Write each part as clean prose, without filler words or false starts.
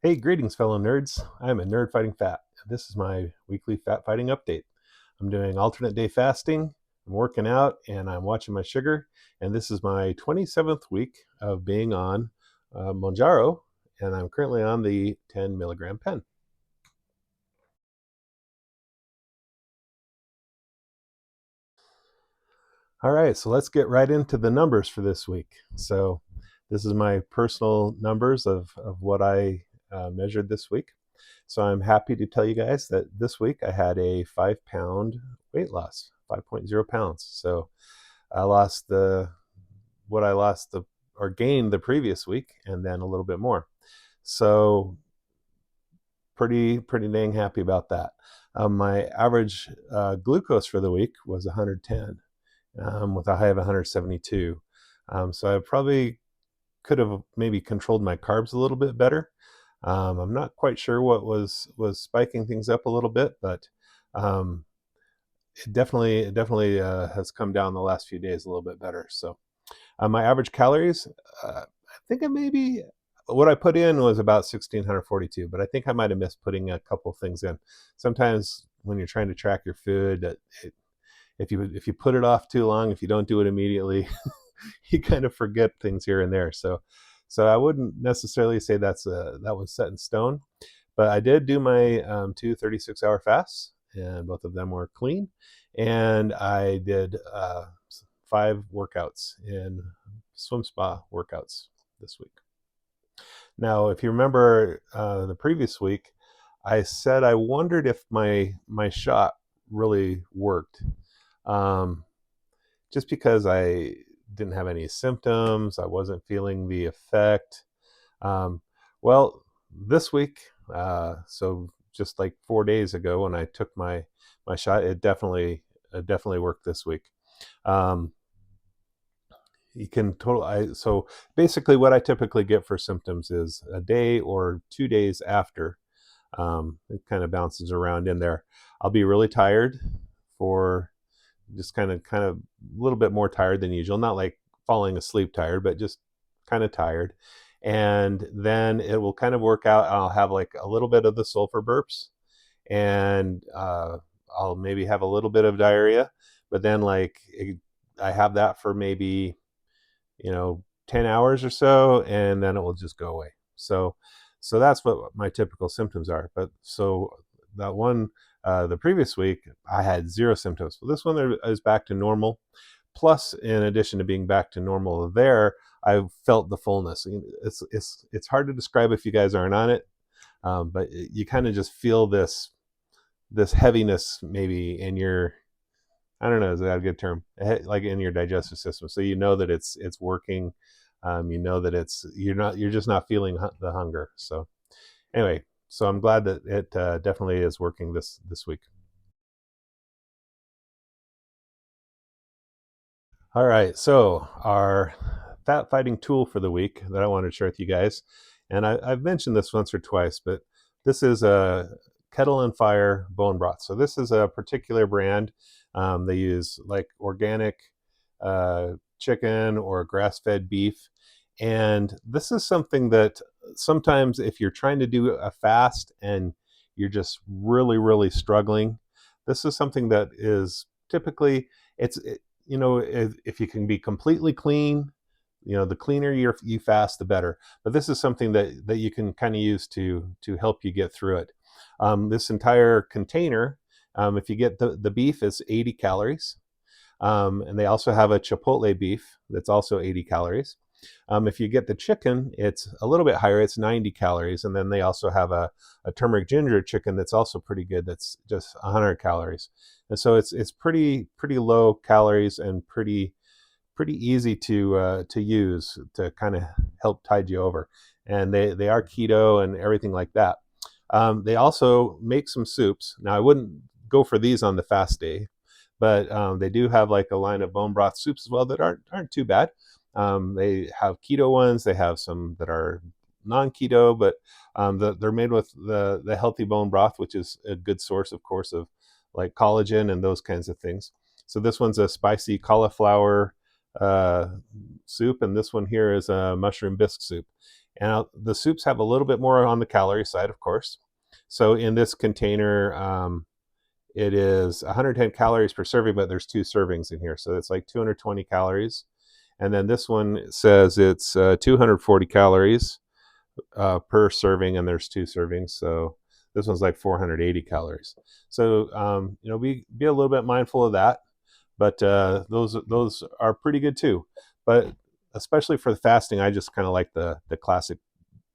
Hey, greetings, fellow nerds. I'm a nerd fighting fat. This is my weekly fat fighting update. I'm doing alternate day fasting, I'm working out, and I'm watching my sugar. And this is my 27th week of being on Mounjaro, and I'm currently on the 10 milligram pen. All right, so let's get right into the numbers for this week. So, this is my personal numbers of what I measured this week. So I'm happy to tell you guys that this week I had a 5 pound weight loss, 5.0 pounds. So I lost what I lost or gained the previous week and then a little bit more. So pretty dang happy about that. My average glucose for the week was 110 with a high of 172. So I probably could have maybe controlled my carbs a little bit better. I'm not quite sure what was spiking things up a little bit, but um, it definitely has come down the last few days a little bit better. So my average calories, I think I maybe what I put in was about 1,642, but I think I might have missed putting a couple things in. Sometimes when you're trying to track your food, if you put it off too long, if you don't do it immediately, you kind of forget things here and there. So I wouldn't necessarily say that was set in stone, but I did do my two 36-hour fasts, and both of them were clean. And I did 5 workouts in SwimSpa workouts this week. Now, if you remember the previous week, I said I wondered if my shot really worked. Um, just because I didn't have any symptoms, I wasn't feeling the effect. Um, well, this week, so just like 4 days ago when I took my shot, it definitely worked this week. Um, you can so basically what I typically get for symptoms is a day or 2 days after. It kind of bounces around in there. I'll be really tired for just kind of a little bit more tired than usual, not like falling asleep tired, but just kind of tired. And then it will kind of work out. I'll have like a little bit of the sulfur burps, and I'll maybe have a little bit of diarrhea, but then I have that for maybe 10 hours or so, and then it will just go away. So that's what my typical symptoms are. But so that one, the previous week, I had zero symptoms. So this one there is back to normal. Plus, in addition to being back to normal there, I felt the fullness. It's hard to describe if you guys aren't on it, but you kind of just feel this heaviness maybe in your, I don't know, is that a good term? Like in your digestive system. So you know that it's working. You know that you're just not feeling the hunger. So anyway, so I'm glad that it definitely is working this week. All right, so our fat fighting tool for the week that I wanted to share with you guys, and I've mentioned this once or twice, but this is a Kettle and Fire bone broth. So this is a particular brand. They use like organic chicken or grass-fed beef, and this is something that sometimes if you're trying to do a fast and you're just really struggling, this is something that is typically it's if you can be completely clean, the cleaner you fast, the better. But this is something that you can kind of use to help you get through it. This entire container, if you get the beef, is 80 calories. And they also have a chipotle beef that's also 80 calories. If you get the chicken, it's a little bit higher. It's 90 calories. And then they also have a turmeric ginger chicken that's also pretty good. That's just 100 calories. And so it's pretty low calories and pretty easy to use to kind of help tide you over. And they are keto and everything like that. They also make some soups. Now I wouldn't go for these on the fast day, but they do have like a line of bone broth soups as well that aren't too bad. They have keto ones. They have some that are non-keto, but they're made with the healthy bone broth, which is a good source, of course, of like collagen and those kinds of things. So this one's a spicy cauliflower uh, soup, and this one here is a mushroom bisque soup. And the soups have a little bit more on the calorie side, of course. So in this container, it is 110 calories per serving, but there's 2 servings in here. So it's like 220 calories. And then this one says it's 240 calories per serving, and there's 2 servings. So this one's like 480 calories. So be a little bit mindful of that. But those are pretty good too. But especially for the fasting, I just kind of like the classic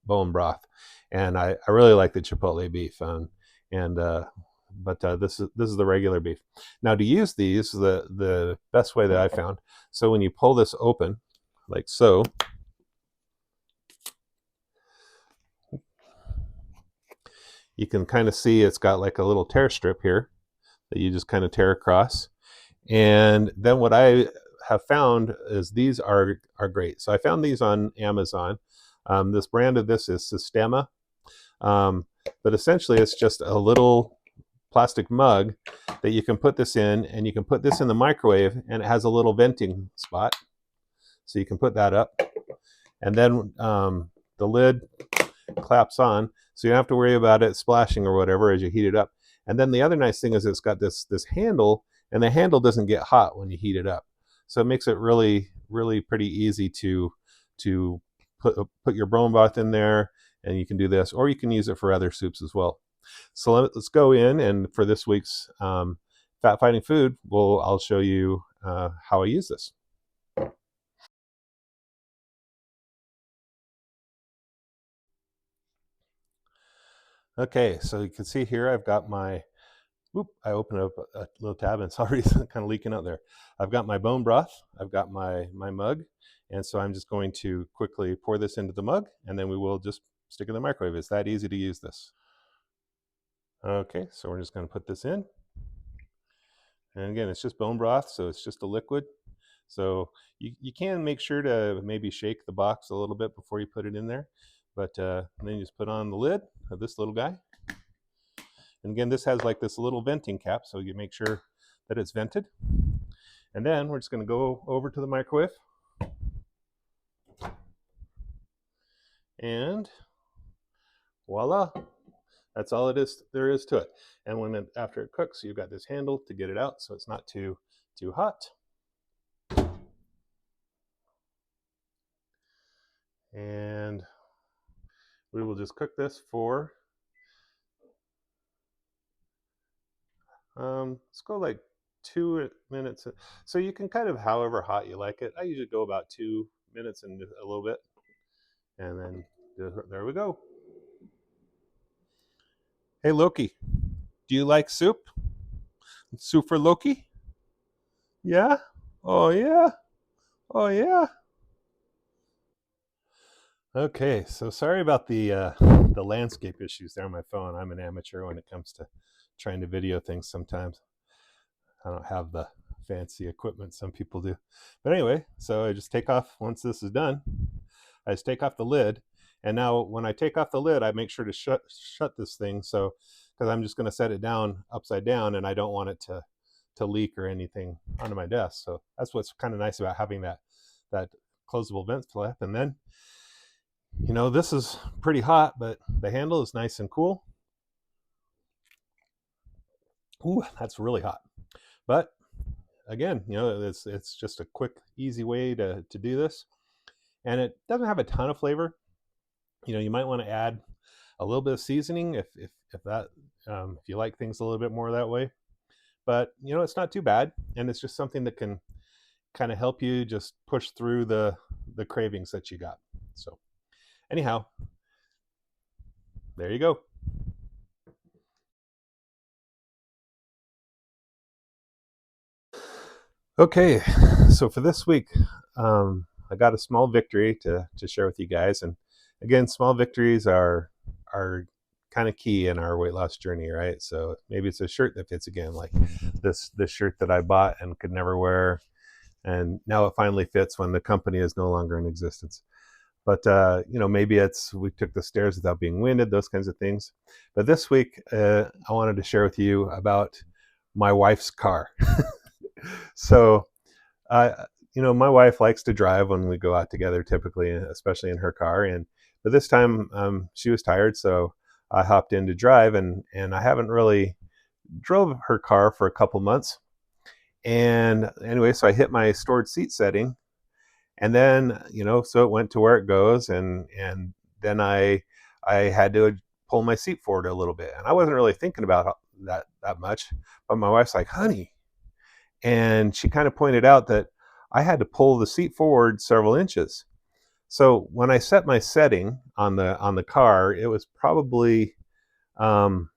bone broth, and I really like the chipotle beef. And but this is the regular beef. Now, to use these, the best way that I found. So when you pull this open, like so, you can kind of see it's got like a little tear strip here that you just kind of tear across. And then what I have found is these are great. So I found these on Amazon. This brand of this is Systema, but essentially it's just a little plastic mug that you can put this in, and you can put this in the microwave, and it has a little venting spot, so you can put that up, and then the lid claps on, so you don't have to worry about it splashing or whatever as you heat it up. And then the other nice thing is it's got this handle, and the handle doesn't get hot when you heat it up, so it makes it really pretty easy to put your bone broth in there, and you can do this, or you can use it for other soups as well. So let's go in, and for this week's fat fighting food, I'll show you how I use this. Okay, so you can see here I've got my, I opened up a little tab and it's already kind of leaking out there. I've got my bone broth, I've got my mug, and so I'm just going to quickly pour this into the mug, and then we will just stick it in the microwave. It's that easy to use this. Okay, so we're just going to put this in. And again, it's just bone broth, so it's just a liquid. So you can make sure to maybe shake the box a little bit before you put it in there. But then you just put on the lid of this little guy. And again, this has like this little venting cap, so you make sure that it's vented. And then we're just going to go over to the microwave. And voila, that's all there is to it. And after it cooks, you've got this handle to get it out so it's not too hot. And we will just cook this for, let's go like 2 minutes. So you can kind of however hot you like it. I usually go about 2 minutes and a little bit. And then there we go. Hey, Loki, do you like soup? Soup for Loki? Yeah? Oh, yeah? Oh, yeah? Okay, so sorry about the landscape issues there on my phone. I'm an amateur when it comes to trying to video things sometimes. I don't have the fancy equipment some people do. But anyway, so I just take off, once this is done, I just take off the lid. And now when I take off the lid, I make sure to shut this thing, so because I'm just going to set it down upside down, and I don't want it to leak or anything onto my desk. So that's what's kind of nice about having that closable vent flap. And then, this is pretty hot, but the handle is nice and cool. Ooh, that's really hot. But again, it's just a quick, easy way to do this. And it doesn't have a ton of flavor. You might want to add a little bit of seasoning if you like things a little bit more that way. But it's not too bad, and it's just something that can kind of help you just push through the cravings that you got. So anyhow, there you go. Okay, so for this week, I got a small victory to share with you guys. And again, small victories are kind of key in our weight loss journey, right? So maybe it's a shirt that fits again, like this shirt that I bought and could never wear, and now it finally fits when the company is no longer in existence. But maybe it's we took the stairs without being winded, those kinds of things. But this week, I wanted to share with you about my wife's car. So, my wife likes to drive when we go out together, typically, especially in her car. But this time she was tired, so I hopped in to drive, and I haven't really drove her car for a couple months. And anyway, so I hit my stored seat setting, and then so it went to where it goes, and then I had to pull my seat forward a little bit, and I wasn't really thinking about that much, but my wife's like, honey, and she kind of pointed out that I had to pull the seat forward several inches. So when I set my setting on the car, it was probably um,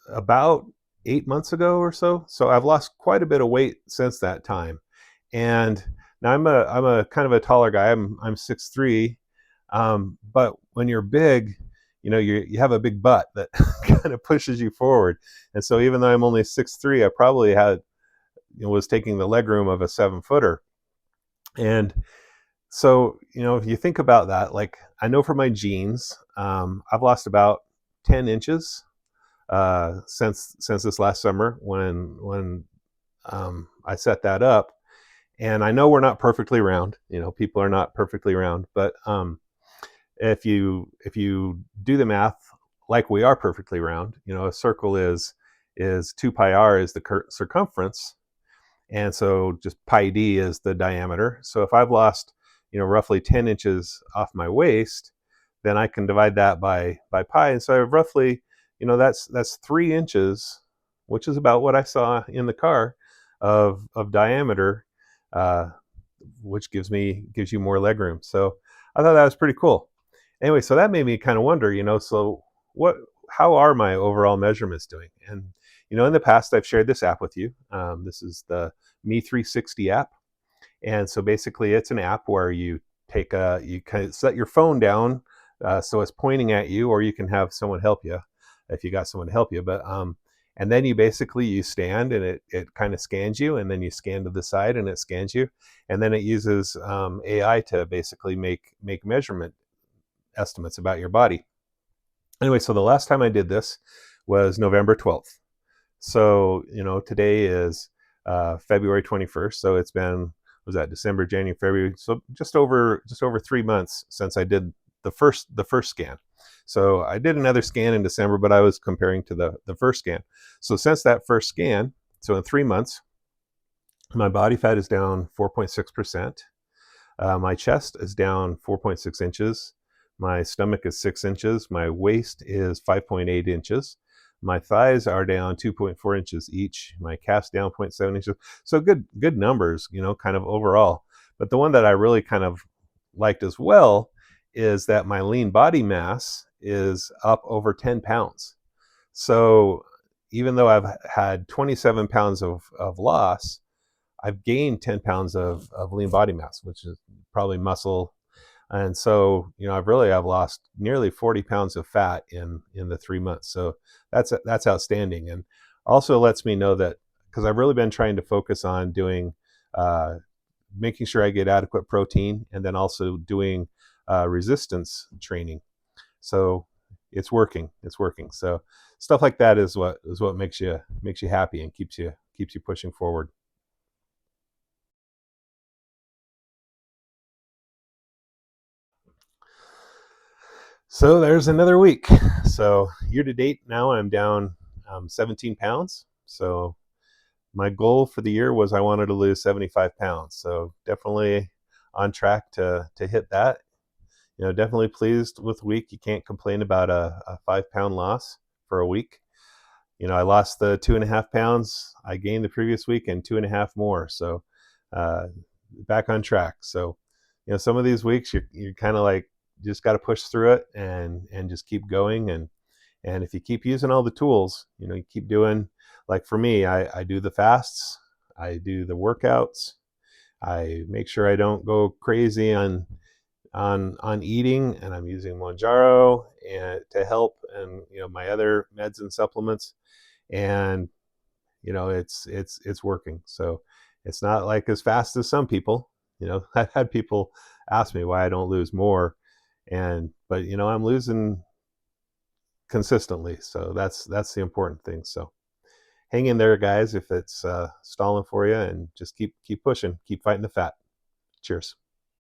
about 8 months ago or so. So I've lost quite a bit of weight since that time. And now I'm a kind of a taller guy. I'm 6'3", but when you're big, you have a big butt that kind of pushes you forward. And so even though I'm only 6'3", I probably had was taking the leg room of a 7-footer. And so if you think about that, like I know for my jeans, I've lost about 10 inches since this last summer when I set that up. And I know we're not perfectly round. People are not perfectly round, but if you do the math, like we are perfectly round, a circle is 2 pi r is the circumference, and so just pi d is the diameter. So if I've lost roughly 10 inches off my waist, then I can divide that by pi, and so I've roughly that's 3 inches, which is about what I saw in the car of diameter, uh, which gives you more leg room. So I thought that was pretty cool. Anyway, so that made me kind of wonder, so how are my overall measurements doing? And in the past, I've shared this app with you. This is the Me 360 app, and so basically, it's an app where you kind of set your phone down so it's pointing at you, or you can have someone help you if you got someone to help you. But and then you stand, and it kind of scans you, and then you scan to the side, and it scans you, and then it uses AI to basically make measurement estimates about your body. Anyway, so the last time I did this was November 12th. So today is February 21st. So it's been, was that December, January, February? So just over 3 months since I did the first scan. So I did another scan in December, but I was comparing to the first scan. So since that first scan, so in 3 months, my body fat is down 4.6%. My chest is down 4.6 inches. My stomach is 6 inches. My waist is 5.8 inches. My thighs are down 2.4 inches each. My calf's down 0.7 inches. So good numbers, kind of overall. But the one that I really kind of liked as well is that my lean body mass is up over 10 pounds. So even though I've had 27 pounds of loss, I've gained 10 pounds of lean body mass, which is probably muscle. And so, I've lost nearly 40 pounds of fat in the 3 months. So that's outstanding. And also lets me know that, because I've really been trying to focus on doing, making sure I get adequate protein, and then also doing resistance training. So it's working. So stuff like that is what makes you happy and keeps you pushing forward. So there's another week. So year to date now I'm down 17 pounds. So my goal for the year was I wanted to lose 75 pounds. So definitely on track to hit that. Definitely pleased with the week. You can't complain about a 5-pound loss for a week. I lost the 2.5 pounds I gained the previous week, and 2.5 more. So uh, back on track. So some of these weeks you're kind of like, you just got to push through it and just keep going. And if you keep using all the tools, you keep doing, like for me, I do the fasts, I do the workouts, I make sure I don't go crazy on eating, and I'm using Mounjaro and to help, and my other meds and supplements, and it's working. So it's not like as fast as some people. I've had people ask me why I don't lose more, but I'm losing consistently. So that's the important thing. So hang in there, guys, if it's stalling for you, and just keep pushing, keep fighting the fat. Cheers.